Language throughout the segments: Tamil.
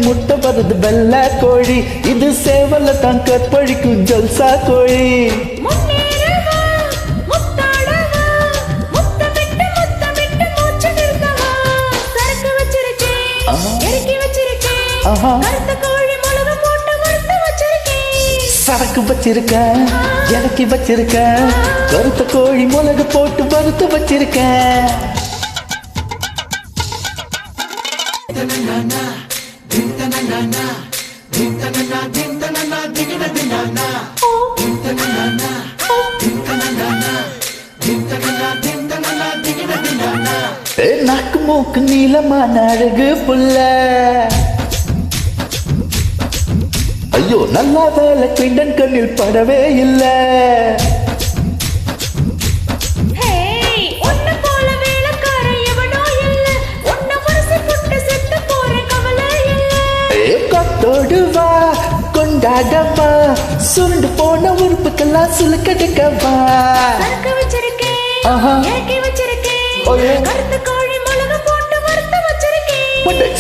முட்டை வருது வெள்ளை கோழி, இது சேவல தான் கற்பழிக்கும் ஜல்சா கோழி. சரக்கு வச்சிருக்கேன், இறக்கி வச்சிருக்கேன், கருத்த கோழி மிளகு போட்டு வறுத்து வச்சிருக்கேன். நாக்கு மூக்கு நீளமான அழகு புள்ள, ஐயோ நல்லா வேலை கிண்டன் கண்ணில் படவே இல்லை. கொட்டோடுவா கொண்டாடவா, சுண்டு போன உறுப்புக்கெல்லாம் சுலுக்கெடுக்கவா.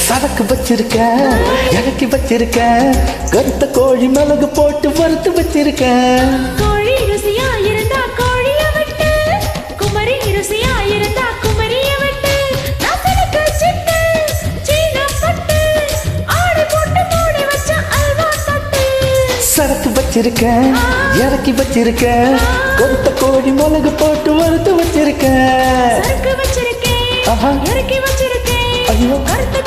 சரக்கு வச்சிருக்கேன், இறக்கி வச்சிருக்கேன், கருத்த கோழி மிளகு போட்டு வறுத்து வச்சிருக்கேன். கோழி ருசியா இருந்தா கோழிய விட்டு, குமரி ருசியா இருந்தா குமரிய விட்டு, நசலுக்கு சிட்டு சீனா பட்டு, ஆடு போட்டு மூடி வச்ச அல்வா தட்டு. சரக்கு வச்சிருக்கேன், இறக்கி வச்சிருக்கேன், கருத்த கோழி மிளகு போட்டு வறுத்து வச்சிருக்கேன். சரக்கு வச்சிருக்கேன், இறக்கி வச்சிருக்கேன், ஐயோ கருத்த